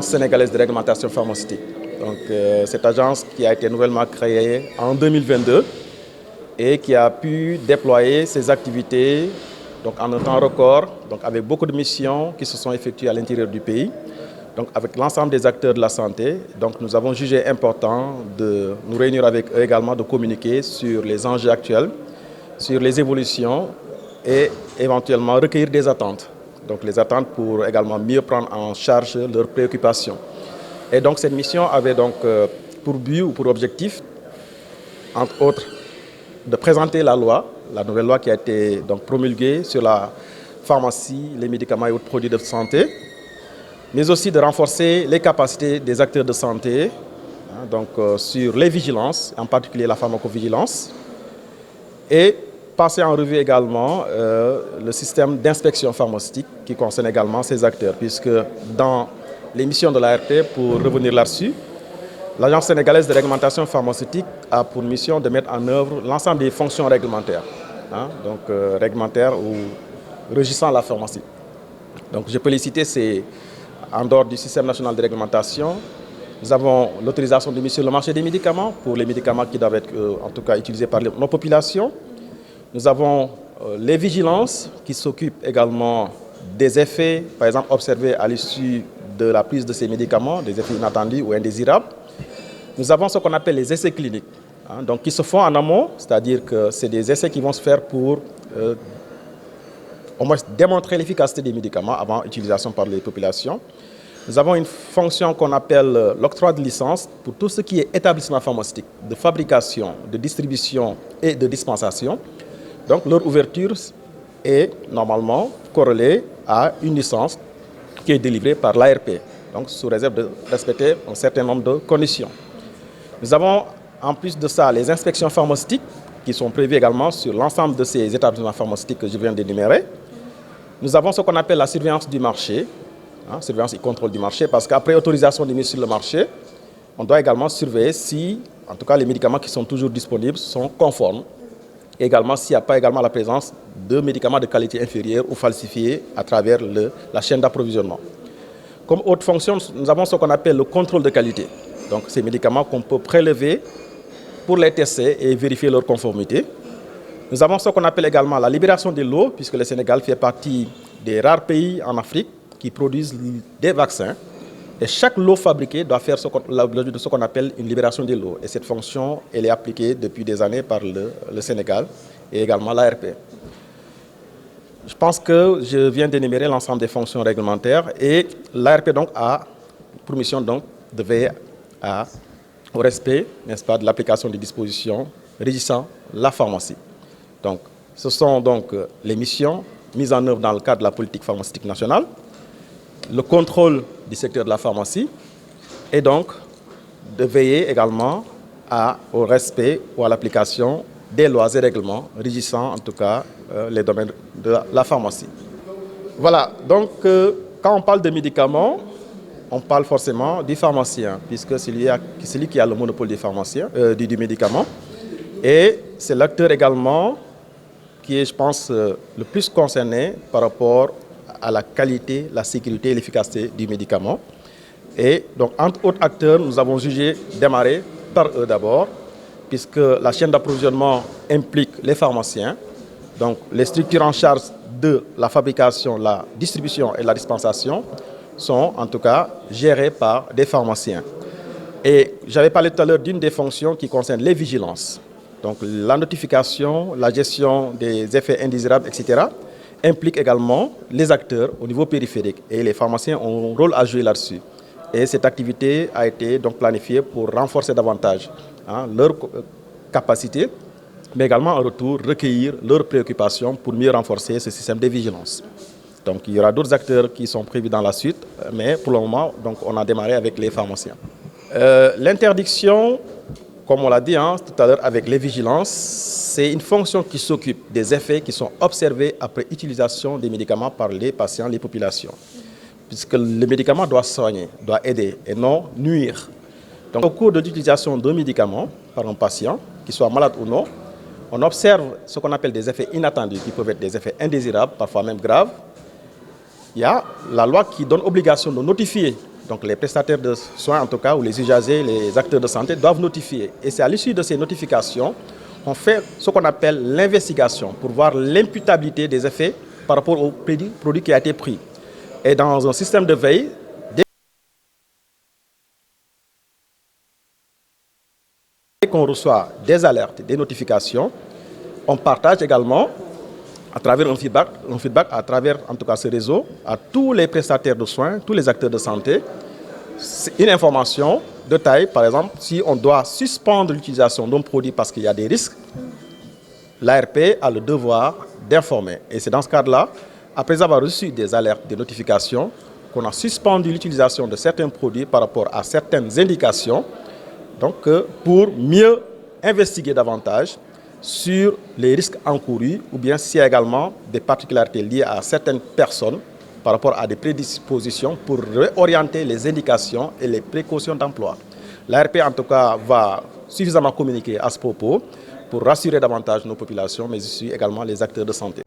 sénégalaise de réglementation pharmaceutique. Donc, cette agence qui a été nouvellement créée en 2022 et qui a pu déployer ses activités donc, en un temps record, donc, avec beaucoup de missions qui se sont effectuées à l'intérieur du pays, donc, avec l'ensemble des acteurs de la santé. Donc, nous avons jugé important de nous réunir avec eux également, de communiquer sur les enjeux actuels, sur les évolutions et éventuellement recueillir des attentes. Donc les attentes pour également mieux prendre en charge leurs préoccupations. Et donc cette mission avait donc pour but ou pour objectif, entre autres, de présenter la nouvelle loi qui a été donc promulguée sur la pharmacie, les médicaments et autres produits de santé, mais aussi de renforcer les capacités des acteurs de santé, donc sur les vigilances, en particulier la pharmacovigilance, et passer en revue également le système d'inspection pharmaceutique qui concerne également ces acteurs, puisque dans les missions de l'ARP, pour revenir là-dessus, l'Agence sénégalaise de réglementation pharmaceutique a pour mission de mettre en œuvre l'ensemble des fonctions réglementaires, donc réglementaires ou régissant la pharmacie. Donc je peux les citer, c'est en dehors du système national de réglementation, nous avons l'autorisation de mise sur le marché des médicaments pour les médicaments qui doivent être en tout cas utilisés par nos populations. Nous avons les vigilances qui s'occupent également des effets, par exemple, observés à l'issue de la prise de ces médicaments, des effets inattendus ou indésirables. Nous avons ce qu'on appelle les essais cliniques, donc qui se font en amont, c'est-à-dire que c'est des essais qui vont se faire pour au moins démontrer l'efficacité des médicaments avant utilisation par les populations. Nous avons une fonction qu'on appelle l'octroi de licence pour tout ce qui est établissement pharmaceutique, de fabrication, de distribution et de dispensation. Donc leur ouverture est normalement corrélée à une licence qui est délivrée par l'ARP, donc sous réserve de respecter un certain nombre de conditions. Nous avons en plus de ça les inspections pharmaceutiques qui sont prévues également sur l'ensemble de ces établissements pharmaceutiques que je viens d'énumérer. Nous avons ce qu'on appelle la surveillance du marché, surveillance et contrôle du marché, parce qu'après autorisation de mise sur le marché, on doit également surveiller si, en tout cas, les médicaments qui sont toujours disponibles sont conformes. Également, s'il n'y a pas également la présence de médicaments de qualité inférieure ou falsifiés à travers la chaîne d'approvisionnement. Comme autre fonction, nous avons ce qu'on appelle le contrôle de qualité. Donc, ces médicaments qu'on peut prélever pour les tester et vérifier leur conformité. Nous avons ce qu'on appelle également la libération des lots, puisque le Sénégal fait partie des rares pays en Afrique qui produisent des vaccins. Et chaque lot fabriqué doit faire l'objet de ce qu'on appelle une libération des lots. Et cette fonction, elle est appliquée depuis des années par le Sénégal et également l'ARP. Je pense que je viens d'énumérer l'ensemble des fonctions réglementaires et l'ARP donc a pour mission donc de veiller au respect, n'est-ce pas, de l'application des dispositions régissant la pharmacie. Donc, ce sont donc les missions mises en œuvre dans le cadre de la politique pharmaceutique nationale, le contrôle du secteur de la pharmacie et donc de veiller également au respect ou à l'application des lois et règlements régissant en tout cas les domaines de la pharmacie. Voilà, donc quand on parle de médicaments, on parle forcément du pharmacien, puisque c'est lui qui a le monopole des pharmaciens, du médicament. Et c'est l'acteur également qui est, je pense, le plus concerné par rapport à la qualité, la sécurité et l'efficacité du médicament. Et donc, entre autres acteurs, nous avons jugé démarrer par eux d'abord, puisque la chaîne d'approvisionnement implique les pharmaciens, donc les structures en charge de la fabrication, la distribution et la dispensation sont en tout cas gérées par des pharmaciens. Et j'avais parlé tout à l'heure d'une des fonctions qui concerne les vigilances. Donc la notification, la gestion des effets indésirables, etc., implique également les acteurs au niveau périphérique. Et les pharmaciens ont un rôle à jouer là-dessus. Et cette activité a été donc planifiée pour renforcer davantage leur capacité, mais également en retour recueillir leurs préoccupations pour mieux renforcer ce système de vigilance. Donc il y aura d'autres acteurs qui sont prévus dans la suite, mais pour le moment, donc, on a démarré avec les pharmaciens. L'interdiction, comme on l'a dit tout à l'heure avec les vigilances, c'est une fonction qui s'occupe des effets qui sont observés après utilisation des médicaments par les patients, les populations. Puisque le médicament doit soigner, doit aider et non nuire. Donc au cours de l'utilisation d'un médicament par un patient, qu'il soit malade ou non, on observe ce qu'on appelle des effets inattendus, qui peuvent être des effets indésirables, parfois même graves. Il y a la loi qui donne obligation de notifier Donc les prestataires de soins, en tout cas, ou les usagers, les acteurs de santé doivent notifier. Et c'est à l'issue de ces notifications qu'on fait ce qu'on appelle l'investigation pour voir l'imputabilité des effets par rapport au produit qui a été pris. Et dans un système de veille, dès qu'on reçoit des alertes, des notifications, on partage également à travers un feedback à travers en tout cas ce réseau, à tous les prestataires de soins, tous les acteurs de santé, une information de taille. Par exemple, si on doit suspendre l'utilisation d'un produit parce qu'il y a des risques, l'ARP a le devoir d'informer. Et c'est dans ce cadre-là, après avoir reçu des alertes, des notifications, qu'on a suspendu l'utilisation de certains produits par rapport à certaines indications, donc pour mieux investiguer davantage sur les risques encourus ou bien s'il y a également des particularités liées à certaines personnes par rapport à des prédispositions pour réorienter les indications et les précautions d'emploi. L'ARP en tout cas va suffisamment communiquer à ce propos pour rassurer davantage nos populations mais aussi également les acteurs de santé.